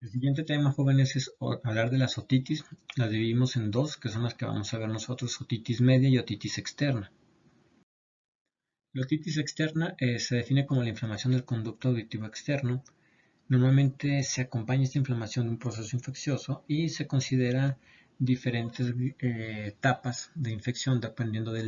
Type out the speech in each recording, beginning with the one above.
El siguiente tema, jóvenes, es hablar de las otitis. Las dividimos en dos, que son las que vamos a ver nosotros: otitis media y otitis externa. La otitis externa se define como la inflamación del conducto auditivo externo. Normalmente se acompaña esta inflamación de un proceso infeccioso y se considera diferentes etapas de infección dependiendo de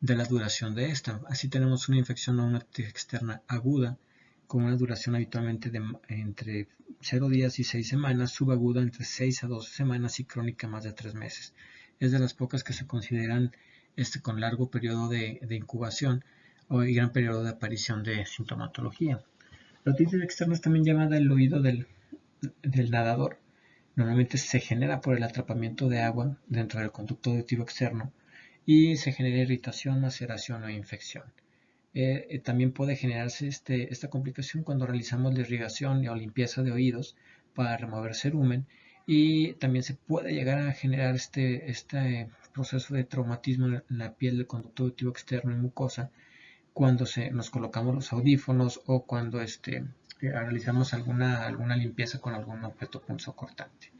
la duración de esta. Así tenemos una infección o una otitis externa aguda con una duración habitualmente de entre 0 días y 6 semanas, subaguda entre 6 a 12 semanas y crónica más de 3 meses. Es de las pocas que se consideran con largo periodo de incubación y gran periodo de aparición de sintomatología. La otitis externa es también llamada el oído del nadador. Normalmente se genera por el atrapamiento de agua dentro del conducto auditivo externo y se genera irritación, maceración o infección. También puede generarse esta complicación cuando realizamos la irrigación o limpieza de oídos para remover cerumen, y también se puede llegar a generar este proceso de traumatismo en la piel del conducto auditivo externo y mucosa cuando nos colocamos los audífonos o cuando realizamos alguna limpieza con algún objeto punzocortante.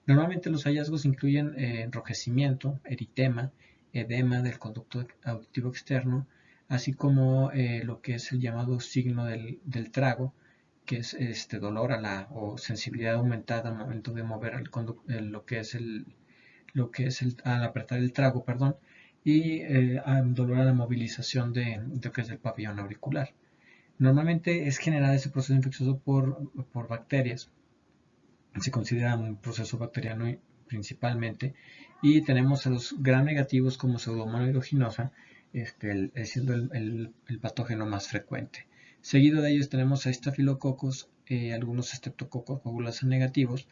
Normalmente los hallazgos incluyen enrojecimiento, eritema, edema del conducto auditivo externo, así como lo que es el llamado signo del trago, que es dolor o sensibilidad aumentada al momento de mover al apretar el trago, perdón, y dolor a la movilización de lo que es el pabellón auricular. Normalmente es generado ese proceso infeccioso por bacterias. Se considera un proceso bacteriano principalmente, y tenemos a los gram negativos como Pseudomonas aeruginosa, siendo el patógeno más frecuente. Seguido de ellos tenemos a estafilococos, algunos estreptococos coagulasa negativos,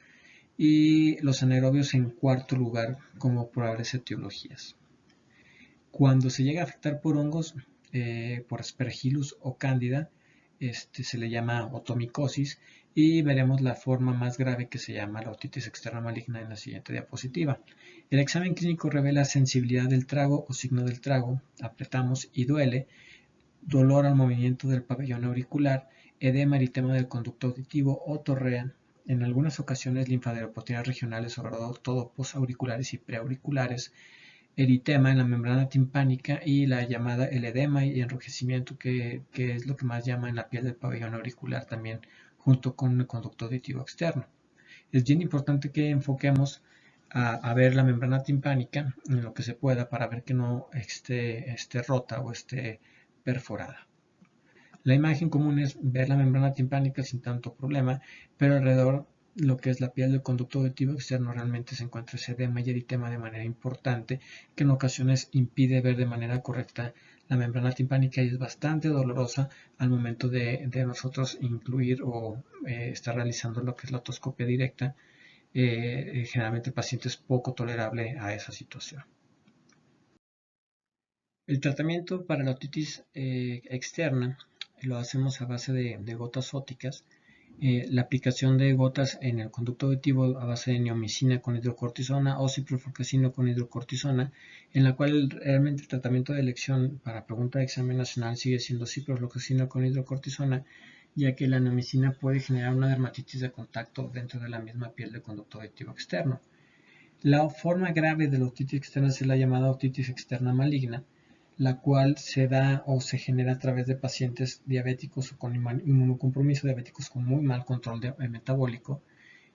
y los anaerobios en cuarto lugar como probables etiologías. Cuando se llega a afectar por hongos, por Aspergillus o Cándida, se le llama otomicosis, y veremos la forma más grave, que se llama la otitis externa maligna, en la siguiente diapositiva. El examen clínico revela sensibilidad del trago o signo del trago, apretamos y duele, dolor al movimiento del pabellón auricular, edema, eritema del conducto auditivo o torrea, en algunas ocasiones linfadenopatias regionales, sobre todo posauriculares y preauriculares, eritema en la membrana timpánica y el edema y enrojecimiento, que es lo que más llama en la piel del pabellón auricular también, junto con el conducto auditivo externo. Es bien importante que enfoquemos a ver la membrana timpánica en lo que se pueda para ver que no esté rota o esté perforada. La imagen común es ver la membrana timpánica sin tanto problema, pero alrededor lo que es la piel del conducto auditivo externo realmente se encuentra ese edema y eritema de manera importante, que en ocasiones impide ver de manera correcta la membrana timpánica, y es bastante dolorosa al momento de nosotros incluir o estar realizando lo que es la otoscopia directa. Generalmente el paciente es poco tolerable a esa situación. El tratamiento para la otitis externa lo hacemos a base de gotas óticas. La aplicación de gotas en el conducto auditivo a base de neomicina con hidrocortisona o ciprofloxacino con hidrocortisona, en la cual realmente el tratamiento de elección para pregunta de examen nacional sigue siendo ciprofloxacino con hidrocortisona, ya que la neomicina puede generar una dermatitis de contacto dentro de la misma piel del conducto auditivo externo. La forma grave de la otitis externa es la llamada otitis externa maligna, la cual se da o se genera a través de pacientes diabéticos o con inmunocompromiso, diabéticos con muy mal control metabólico,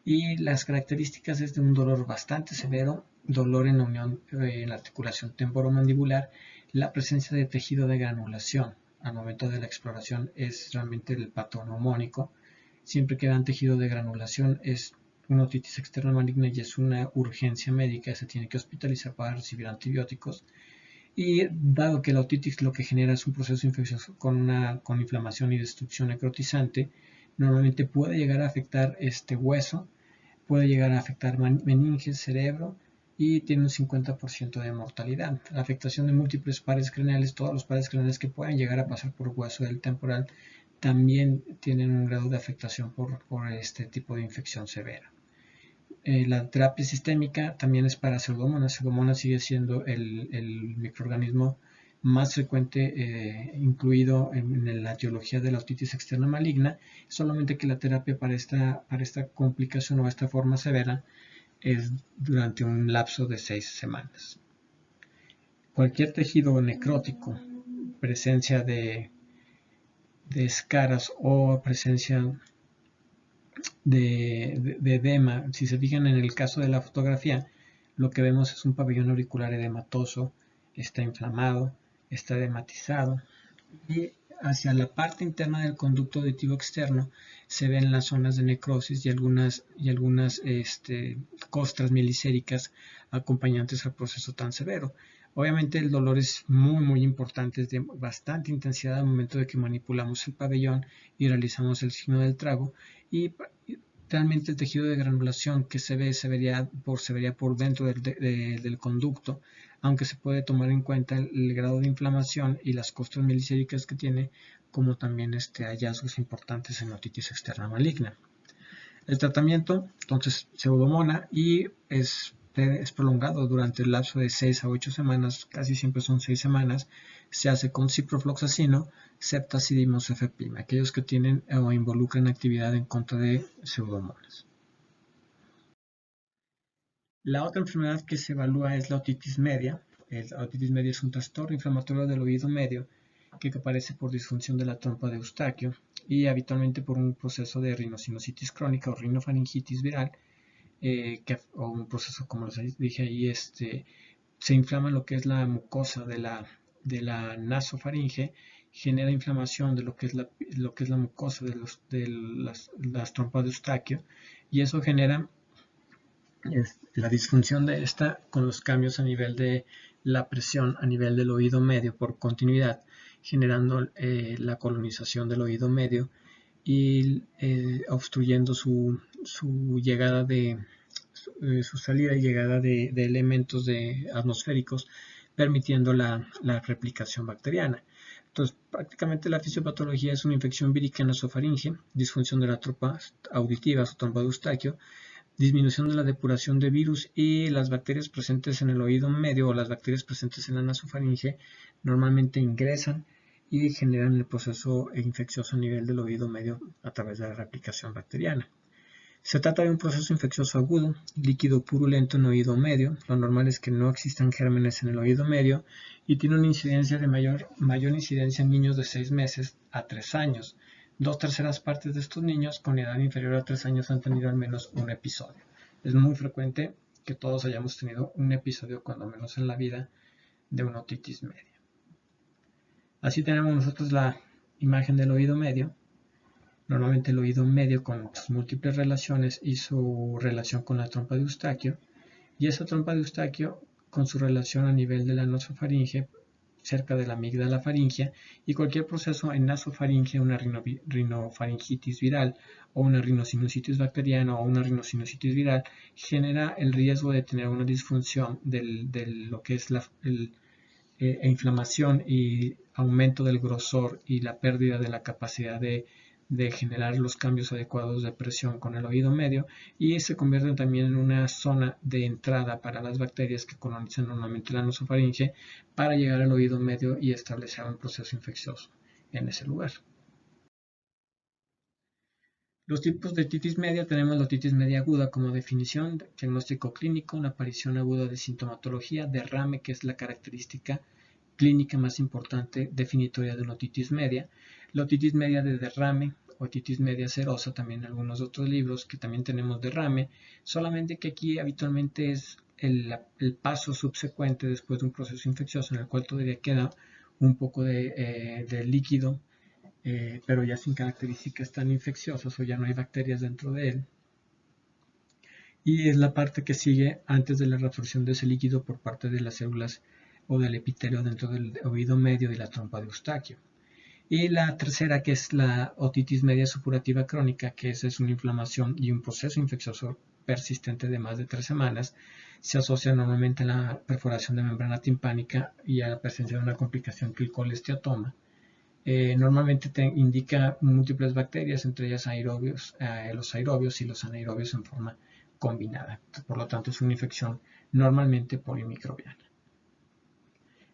y las características es de un dolor bastante severo, dolor en la unión en la articulación temporomandibular, la presencia de tejido de granulación. Al momento de la exploración es realmente el patoneumónico. Siempre que dan tejido de granulación es una otitis externa maligna y es una urgencia médica, se tiene que hospitalizar para recibir antibióticos. Y dado que la otitis lo que genera es un proceso infeccioso con inflamación y destrucción necrotizante, normalmente puede llegar a afectar este hueso, puede llegar a afectar meninges, cerebro, y tiene un 50% de mortalidad. La afectación de múltiples pares craneales, todos los pares craneales que pueden llegar a pasar por hueso del temporal, también tienen un grado de afectación por este tipo de infección severa. La terapia sistémica también es para Pseudomonas. Pseudomonas sigue siendo el microorganismo más frecuente incluido en la etiología de la otitis externa maligna, solamente que la terapia para esta complicación o esta forma severa es durante un lapso de 6 semanas. Cualquier tejido necrótico, presencia de escaras o presencia de edema, si se fijan en el caso de la fotografía, lo que vemos es un pabellón auricular edematoso, está inflamado, está edematizado y hacia la parte interna del conducto auditivo externo se ven las zonas de necrosis y algunas costras mielicéricas acompañantes al proceso tan severo. Obviamente el dolor es muy importante, es de bastante intensidad al momento de que manipulamos el pabellón y realizamos el signo del trago, y realmente el tejido de granulación que se vería por dentro del conducto, aunque se puede tomar en cuenta el grado de inflamación y las costras mielicéricas que tiene, como también hallazgos importantes en otitis externa maligna. El tratamiento, entonces, pseudomonas y es prolongado durante el lapso de 6 a 8 semanas, casi siempre son 6 semanas. Se hace con ciprofloxacino, ceftazidimos, cefepime, aquellos que tienen o involucran actividad en contra de pseudomonas. La otra enfermedad que se evalúa es la otitis media. La otitis media es un trastorno inflamatorio del oído medio que aparece por disfunción de la trompa de Eustaquio y habitualmente por un proceso de rinosinusitis crónica o rinofaringitis viral, o un proceso, como les dije ahí, se inflama lo que es la mucosa de la nasofaringe, genera inflamación de lo que es la mucosa de las trompas de Eustaquio, y eso genera la disfunción de esta con los cambios a nivel de la presión a nivel del oído medio por continuidad, generando la colonización del oído medio y obstruyendo su llegada su salida y llegada de elementos atmosféricos, permitiendo la replicación bacteriana. Entonces, prácticamente la fisiopatología es una infección vírica nasofaringe, disfunción de la trompa auditiva, su trompa de Eustaquio, disminución de la depuración de virus, y las bacterias presentes en el oído medio o las bacterias presentes en la nasofaringe normalmente ingresan y generan el proceso infeccioso a nivel del oído medio a través de la replicación bacteriana. Se trata de un proceso infeccioso agudo, líquido purulento en oído medio. Lo normal es que no existan gérmenes en el oído medio y tiene una incidencia de mayor incidencia en niños de 6 meses a 3 años. 2/3 partes de estos niños con edad inferior a 3 años han tenido al menos un episodio. Es muy frecuente que todos hayamos tenido un episodio, cuando menos en la vida, de una otitis media. Así tenemos nosotros la imagen del oído medio. Normalmente el oído medio con sus múltiples relaciones y su relación con la trompa de Eustaquio, y esa trompa de Eustaquio con su relación a nivel de la nasofaringe, cerca de la amígdala faringea, y cualquier proceso en nasofaringe, una rinofaringitis viral o una rinosinusitis bacteriana o una rinosinusitis viral, genera el riesgo de tener una disfunción de lo que es inflamación y aumento del grosor y la pérdida de la capacidad de generar los cambios adecuados de presión con el oído medio, y se convierten también en una zona de entrada para las bacterias que colonizan normalmente la nasofaringe para llegar al oído medio y establecer un proceso infeccioso en ese lugar. Los tipos de otitis media: tenemos la otitis media aguda como definición, diagnóstico clínico, una aparición aguda de sintomatología, derrame, que es la característica clínica más importante definitoria de una otitis media. La otitis media de derrame, otitis media serosa, también en algunos otros libros que también tenemos derrame, solamente que aquí habitualmente es el paso subsecuente después de un proceso infeccioso en el cual todavía queda un poco de líquido, pero ya sin características tan infecciosas, o ya no hay bacterias dentro de él, y es la parte que sigue antes de la reabsorción de ese líquido por parte de las células o del epitelio dentro del oído medio y la trompa de Eustaquio. Y la tercera, que es la otitis media supurativa crónica, que es una inflamación y un proceso infeccioso persistente de más de 3 semanas, se asocia normalmente a la perforación de membrana timpánica y a la presencia de una complicación que el colesteatoma. Normalmente indica múltiples bacterias, entre ellas los aerobios y los anaerobios en forma combinada. Por lo tanto, es una infección normalmente polimicrobiana.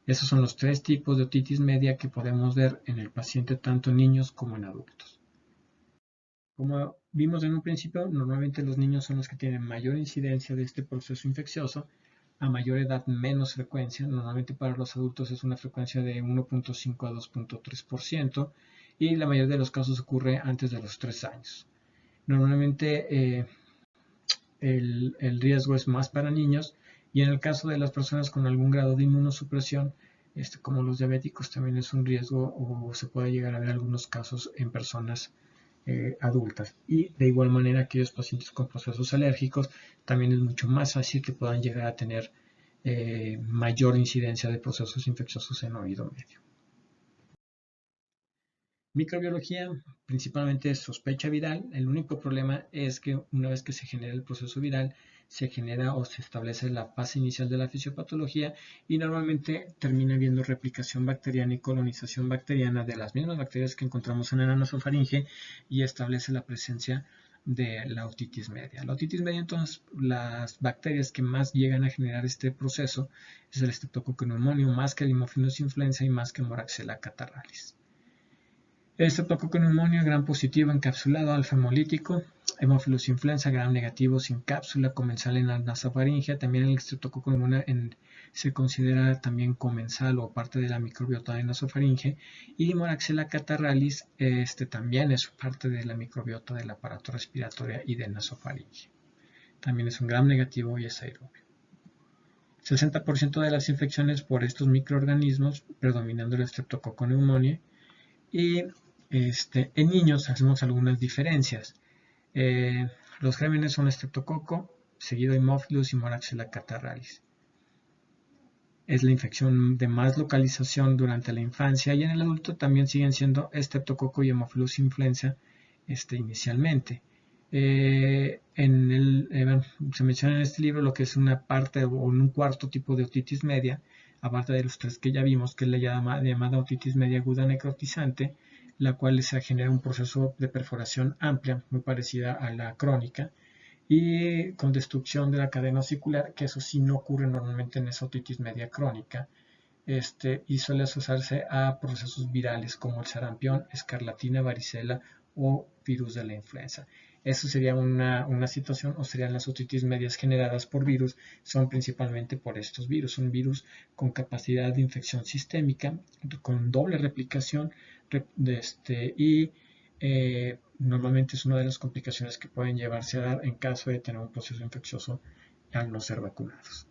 Esos son los tres tipos de otitis media que podemos ver en el paciente tanto en niños como en adultos. Como vimos en un principio, normalmente los niños son los que tienen mayor incidencia de este proceso infeccioso, a mayor edad menos frecuencia, normalmente para los adultos es una frecuencia de 1.5 a 2.3% y la mayoría de los casos ocurre antes de los 3 años. Normalmente el riesgo es más para niños y en el caso de las personas con algún grado de inmunosupresión, como los diabéticos, también es un riesgo o se puede llegar a ver algunos casos en personas adultas. Y de igual manera aquellos pacientes con procesos alérgicos también es mucho más fácil que puedan llegar a tener mayor incidencia de procesos infecciosos en oído medio. Microbiología principalmente es sospecha viral. El único problema es que una vez que se genera el proceso viral, se genera o se establece la fase inicial de la fisiopatología y normalmente termina habiendo replicación bacteriana y colonización bacteriana de las mismas bacterias que encontramos en la nasofaringe y establece la presencia de la otitis media. La otitis media, entonces, las bacterias que más llegan a generar este proceso es el Streptococcus pneumoniae, más que el Haemophilus influenza y más que Moraxella catarrhalis. El Streptococcus pneumoniae gram positivo encapsulado alfa-hemolítico, Haemophilus influenza gram negativo sin cápsula comensal en la nasofaringe. También el Streptococcus pneumoniae se considera también comensal o parte de la microbiota de nasofaringe, y Moraxella catarrhalis también es parte de la microbiota del aparato respiratorio y de nasofaringe. También es un gram negativo y es aerobio. 60% de las infecciones por estos microorganismos, predominando el Streptococcus pneumoniae. Y en niños hacemos algunas diferencias. Los gérmenes son Streptococcus, seguido Haemophilus y Moraxella catarrhalis. Es la infección de más localización durante la infancia y en el adulto también siguen siendo Streptococcus y Haemophilus influenza inicialmente. Se menciona en este libro lo que es una parte o un cuarto tipo de otitis media, aparte de los tres que ya vimos, que es la llamada otitis media aguda necrotizante, la cual se genera un proceso de perforación amplia, muy parecida a la crónica, y con destrucción de la cadena osicular, que eso sí no ocurre normalmente en esa otitis media crónica, y suele asociarse a procesos virales como el sarampión, escarlatina, varicela o virus de la influenza. Eso sería una situación, o serían las otitis medias generadas por virus, son principalmente por estos virus. Son virus con capacidad de infección sistémica, con doble replicación, y normalmente es una de las complicaciones que pueden llevarse a dar en caso de tener un proceso infeccioso al no ser vacunados.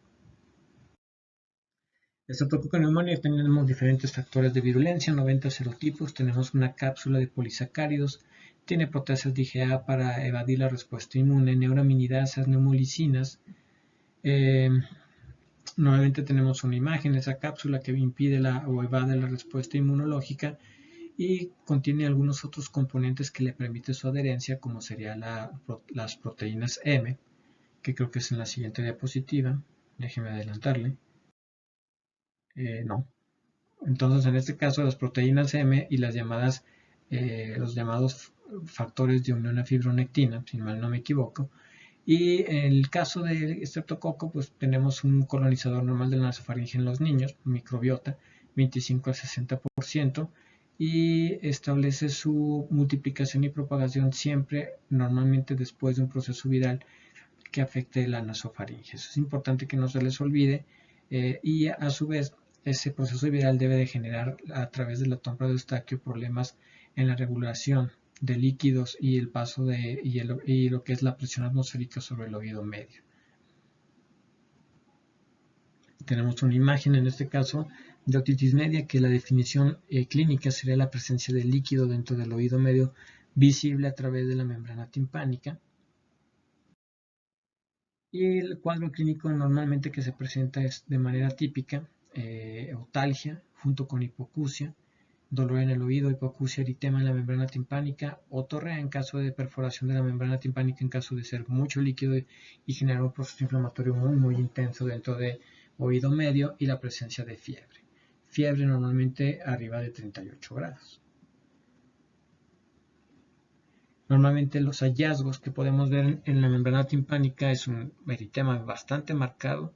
Streptococcus pneumoniae tenemos diferentes factores de virulencia, 90 serotipos, tenemos una cápsula de polisacáridos, tiene proteasas de IgA para evadir la respuesta inmune, neuraminidasas, neumolicinas. Nuevamente tenemos una imagen de esa cápsula que impide o evade la respuesta inmunológica y contiene algunos otros componentes que le permiten su adherencia, como serían las proteínas M, que creo que es en la siguiente diapositiva. Déjeme adelantarle. No. Entonces, en este caso, las proteínas M y los llamados factores de unión a fibronectina, si mal no me equivoco. Y en el caso del estreptococo, pues tenemos un colonizador normal de la nasofaringe en los niños, microbiota, 25 al 60%, y establece su multiplicación y propagación siempre, normalmente después de un proceso viral que afecte la nasofaringe. Eso es importante que no se les olvide, y a su vez ese proceso viral debe de generar a través de la trompa de Eustaquio problemas en la regulación de líquidos y el paso y lo que es la presión atmosférica sobre el oído medio. Tenemos una imagen en este caso de otitis media, que la definición clínica sería la presencia de líquido dentro del oído medio visible a través de la membrana timpánica. Y el cuadro clínico normalmente que se presenta es de manera típica, otalgia junto con hipoacusia, dolor en el oído, hipoacusia, eritema en la membrana timpánica, otorrea en caso de perforación de la membrana timpánica en caso de ser mucho líquido y generar un proceso inflamatorio muy intenso dentro de oído medio, y la presencia de fiebre. Fiebre normalmente arriba de 38 grados. Normalmente los hallazgos que podemos ver en la membrana timpánica es un eritema bastante marcado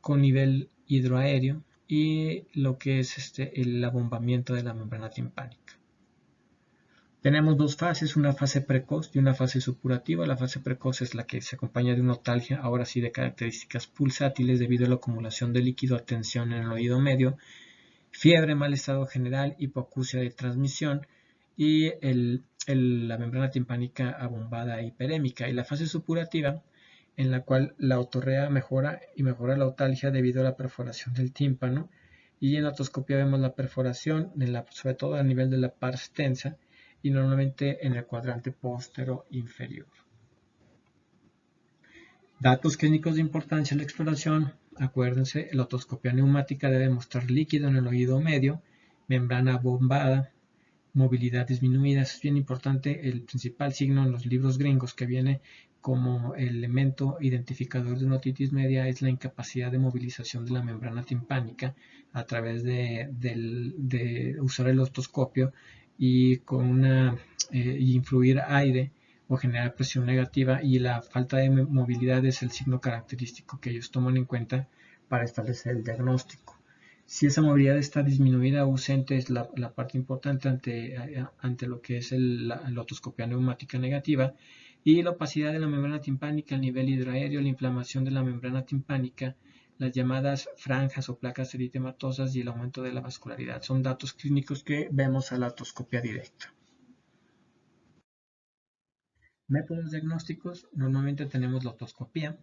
con nivel hidroaéreo y lo que es el abombamiento de la membrana timpánica. Tenemos dos fases, una fase precoz y una fase supurativa. La fase precoz es la que se acompaña de una otalgia, ahora sí de características pulsátiles debido a la acumulación de líquido a tensión en el oído medio, fiebre, mal estado general, hipoacusia de transmisión y la membrana timpánica abombada e hiperémica. Y la fase supurativa, en la cual la otorrea mejora la otalgia debido a la perforación del tímpano. Y en la otoscopia vemos la perforación, sobre todo a nivel de la pars tensa, y normalmente en el cuadrante póstero inferior. Datos clínicos de importancia en la exploración. Acuérdense, la otoscopia neumática debe mostrar líquido en el oído medio, membrana bombada, movilidad disminuida. Es bien importante, el principal signo en los libros gringos que viene como elemento identificador de una otitis media es la incapacidad de movilización de la membrana timpánica a través de usar el otoscopio y influir aire o generar presión negativa, y la falta de movilidad es el signo característico que ellos toman en cuenta para establecer el diagnóstico. Si esa movilidad está disminuida o ausente, es la parte importante ante lo que es la otoscopia neumática negativa. Y la opacidad de la membrana timpánica, el nivel hidroaéreo, la inflamación de la membrana timpánica, las llamadas franjas o placas eritematosas y el aumento de la vascularidad. Son datos clínicos que vemos a la otoscopia directa. Métodos diagnósticos, normalmente tenemos la otoscopia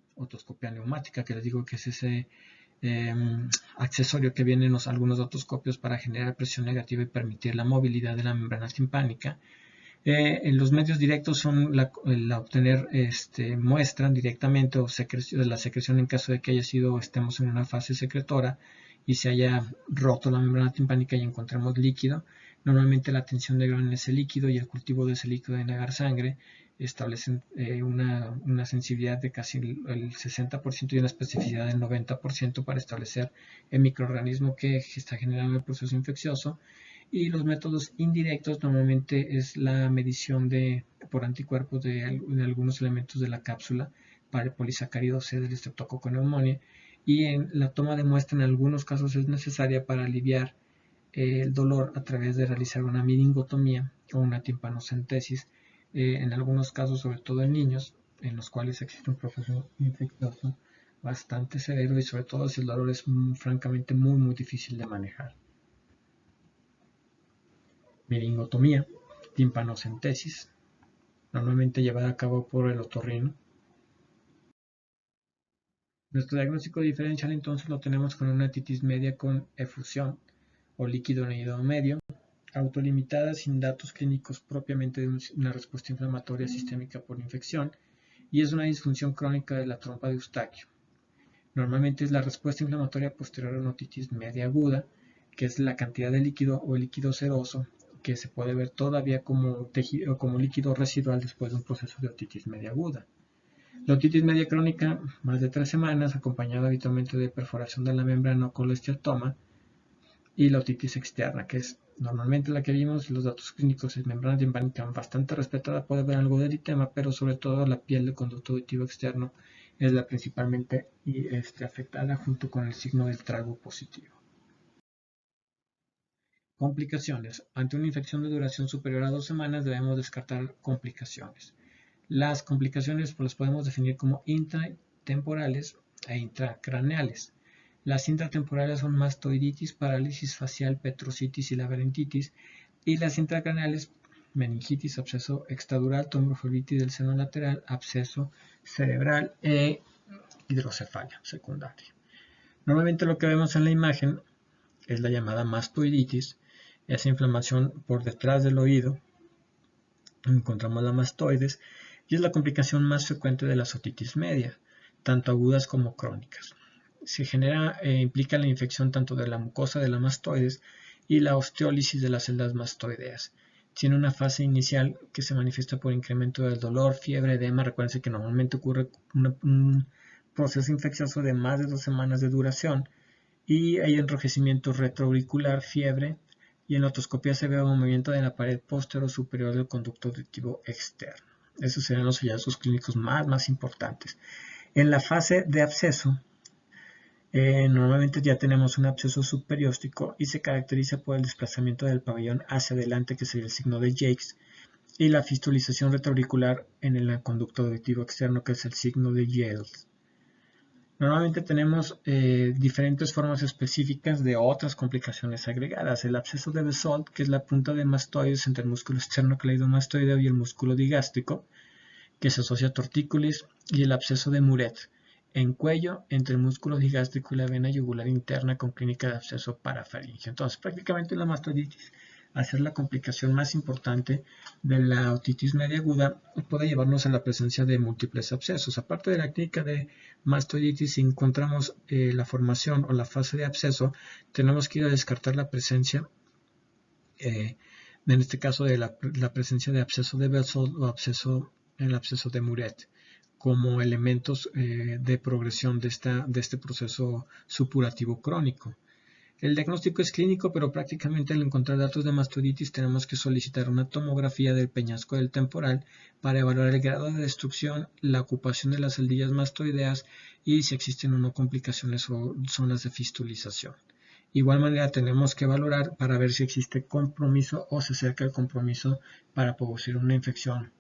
neumática, que les digo que es ese accesorio que viene en algunos otoscopios para generar presión negativa y permitir la movilidad de la membrana timpánica. En los medios directos son la obtener muestra directamente o de la secreción en caso de que estemos en una fase secretora y se haya roto la membrana timpánica y encontremos líquido. Normalmente la tensión de grado en ese líquido y el cultivo de ese líquido en agar sangre establecen una sensibilidad de casi el 60% y una especificidad del 90% para establecer el microorganismo que está generando el proceso infeccioso. Y los métodos indirectos normalmente es la medición por anticuerpos de algunos elementos de la cápsula para el polisacárido C del Streptococcus pneumoniae, y en la toma de muestra en algunos casos es necesaria para aliviar el dolor a través de realizar una meningotomía o una timpanocentesis, en algunos casos, sobre todo en niños, en los cuales existe un proceso infeccioso bastante severo y sobre todo si el dolor es francamente muy difícil de manejar. Meningotomía, timpanocentesis, normalmente llevada a cabo por el otorrino. Nuestro diagnóstico diferencial entonces lo tenemos con una otitis media con efusión o líquido en el oído medio, autolimitada sin datos clínicos propiamente de una respuesta inflamatoria sistémica por infección, y es una disfunción crónica de la trompa de Eustaquio. Normalmente es la respuesta inflamatoria posterior a una otitis media aguda, que es la cantidad de líquido o el líquido seroso que se puede ver todavía como líquido residual después de un proceso de otitis media aguda. La otitis media crónica, más de 3 semanas, acompañada habitualmente de perforación de la membrana o colesteatoma, y la otitis externa, que es normalmente la que vimos. Los datos clínicos es membrana timpánica bastante respetada, puede haber algo de eritema, pero sobre todo la piel del conducto auditivo externo es la principalmente afectada, junto con el signo del trago positivo. Complicaciones. Ante una infección de duración superior a 2 semanas debemos descartar complicaciones. Las complicaciones las podemos definir como intratemporales e intracraneales. Las intratemporales son mastoiditis, parálisis facial, petrositis y laberintitis, y las intracraneales, meningitis, absceso extradural, tromboflebitis del seno lateral, absceso cerebral e hidrocefalia secundaria. Normalmente lo que vemos en la imagen es la llamada mastoiditis, esa inflamación por detrás del oído. Encontramos la mastoides y es la complicación más frecuente de las otitis media, tanto agudas como crónicas. Implica la infección tanto de la mucosa de la mastoides y la osteólisis de las celdas mastoideas. Tiene una fase inicial que se manifiesta por incremento del dolor, fiebre, edema. Recuerden que normalmente ocurre un proceso infeccioso de más de 2 semanas de duración, y hay enrojecimiento retroauricular, fiebre, y en la otoscopia se ve un movimiento de la pared posterior superior del conducto auditivo externo. Esos serán los hallazgos clínicos más importantes. En la fase de absceso, Normalmente ya tenemos un absceso subperióstico y se caracteriza por el desplazamiento del pabellón hacia adelante, que sería el signo de Jacques, y la fistulización retroauricular en el conducto auditivo externo, que es el signo de Yales. Normalmente tenemos diferentes formas específicas de otras complicaciones agregadas. El absceso de Bezold, que es la punta de mastoides entre el músculo esternocleidomastoideo y el músculo digástrico, que se asocia a tortícolis, y el absceso de Muret, en cuello entre el músculo digástrico y la vena yugular interna, con clínica de absceso parafaringeo. Entonces, prácticamente la mastoiditis, al ser la complicación más importante de la otitis media aguda, puede llevarnos a la presencia de múltiples abscesos. Aparte de la clínica de mastoiditis, si encontramos la formación o la fase de absceso, tenemos que ir a descartar la presencia, en este caso, de la presencia de absceso de Bezold o el absceso de Muret, como elementos de progresión de este proceso supurativo crónico. El diagnóstico es clínico, pero prácticamente al encontrar datos de mastoiditis tenemos que solicitar una tomografía del peñasco del temporal para evaluar el grado de destrucción, la ocupación de las celdillas mastoideas y si existen o no complicaciones o zonas de fistulización. De igual manera tenemos que valorar para ver si existe compromiso o se acerca el compromiso para producir una infección,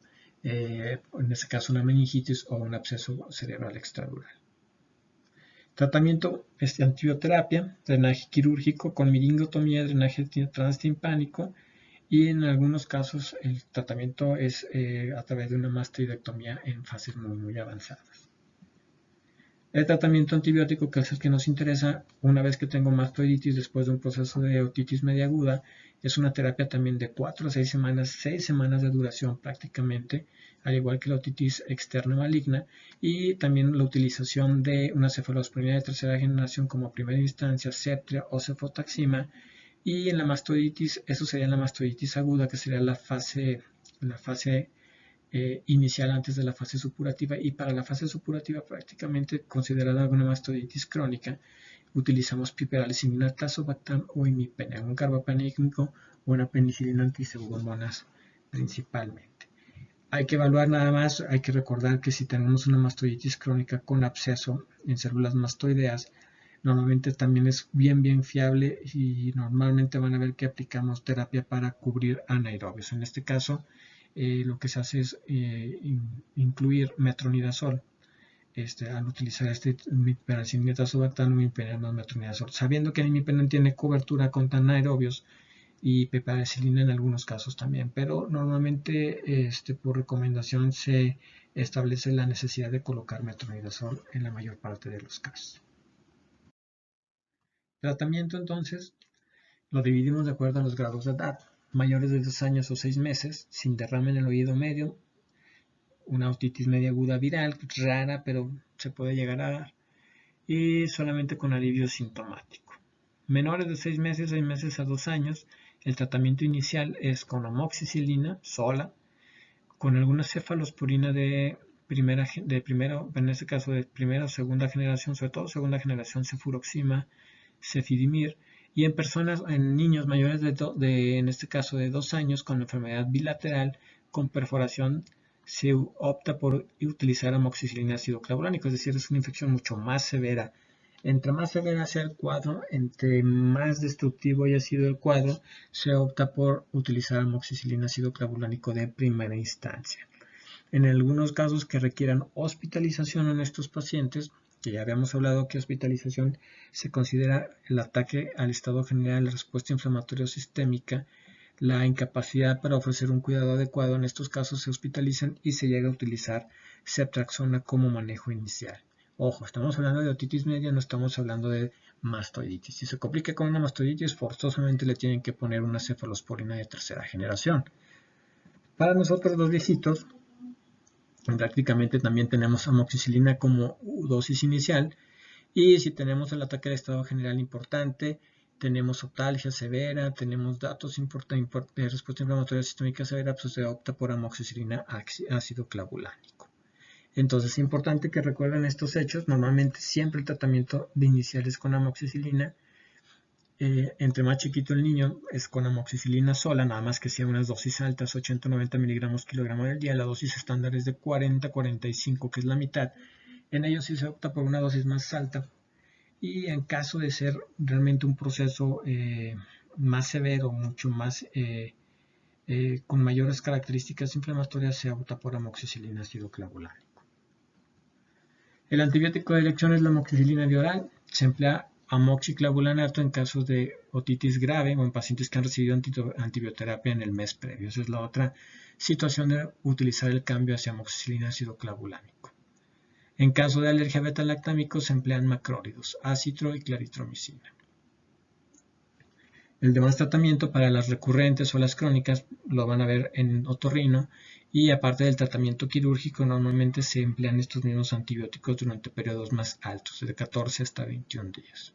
en este caso una meningitis o un absceso cerebral extradural. Tratamiento es antibioterapia, drenaje quirúrgico con miringotomía, drenaje transtimpánico, y en algunos casos el tratamiento es a través de una mastoidectomía en fases muy avanzadas. El tratamiento antibiótico, que es el que nos interesa una vez que tengo mastoiditis después de un proceso de otitis media aguda, es una terapia también de 4 a 6 semanas de duración prácticamente, al igual que la otitis externa maligna, y también la utilización de una cefalosporina de tercera generación como primera instancia, Septria o cefotaxima, y en la mastoiditis, eso sería la mastoiditis aguda, que sería la fase inicial antes de la fase supurativa, y para la fase supurativa prácticamente considerada una mastoiditis crónica utilizamos piperacillina, tazobactam o imipenem, un carbapenémico o una penicilina antipseudomonas principalmente. Hay que evaluar nada más, hay que recordar que si tenemos una mastoiditis crónica con absceso en células mastoideas, normalmente también es bien fiable y normalmente van a ver que aplicamos terapia para cubrir anaerobios. En este caso, lo que se hace es incluir metronidazol al utilizar imipenem, tazobactam o imipenem más metronidazol, sabiendo que el imipenem tiene cobertura contra anaerobios y piperacillina en algunos casos también, pero normalmente por recomendación se establece la necesidad de colocar metronidazol en la mayor parte de los casos. Tratamiento, entonces, lo dividimos de acuerdo a los grados de edad: mayores de 2 años o 6 meses, sin derrame en el oído medio, una otitis media aguda viral, rara pero se puede llegar a dar, y solamente con alivio sintomático. Menores de 6 meses a 2 años, el tratamiento inicial es con amoxicilina sola, con alguna cefalosporina en este caso de primera o segunda generación, sobre todo segunda generación, cefuroxima, cefidimir, y en niños mayores en este caso de 2 años con enfermedad bilateral con perforación, se opta por utilizar amoxicilina ácido clavulánico, es decir, es una infección mucho más severa. Entre más severa sea el cuadro, entre más destructivo haya sido el cuadro, se opta por utilizar amoxicilina ácido clavulánico de primera instancia. En algunos casos que requieran hospitalización en estos pacientes, que ya habíamos hablado que hospitalización se considera el ataque al estado general, la respuesta inflamatoria o sistémica, la incapacidad para ofrecer un cuidado adecuado, en estos casos se hospitalizan y se llega a utilizar ceftriaxona como manejo inicial. Ojo, estamos hablando de otitis media, no estamos hablando de mastoiditis. Si se complica con una mastoiditis, forzosamente le tienen que poner una cefalosporina de tercera generación. Para nosotros los viejitos, prácticamente también tenemos amoxicilina como dosis inicial, y si tenemos el ataque de estado general importante, tenemos otalgia severa, tenemos datos de respuesta inflamatoria sistémica severa, pues se opta por amoxicilina ácido clavulánico. Entonces es importante que recuerden estos hechos. Normalmente siempre el tratamiento de inicial es con amoxicilina. Entre más chiquito el niño es con amoxicilina sola, nada más que sea unas dosis altas, 80-90 miligramos kilogramo del día. La dosis estándar es de 40-45, que es la mitad. En ellos sí se opta por una dosis más alta, Y en caso de ser realmente un proceso más severo, mucho más con mayores características inflamatorias, se opta por amoxicilina ácido clavulánico. El antibiótico de elección es la amoxicilina bioral. Se emplea amoxiclavulanato en casos de otitis grave o en pacientes que han recibido antibioterapia en el mes previo. Esa es la otra situación de utilizar el cambio hacia amoxicilina ácido clavulánico. En caso de alergia beta-lactámico se emplean macrólidos, acitro y claritromicina. El demás tratamiento para las recurrentes o las crónicas lo van a ver en otorrino, y aparte del tratamiento quirúrgico normalmente se emplean estos mismos antibióticos durante periodos más altos, de 14 hasta 21 días.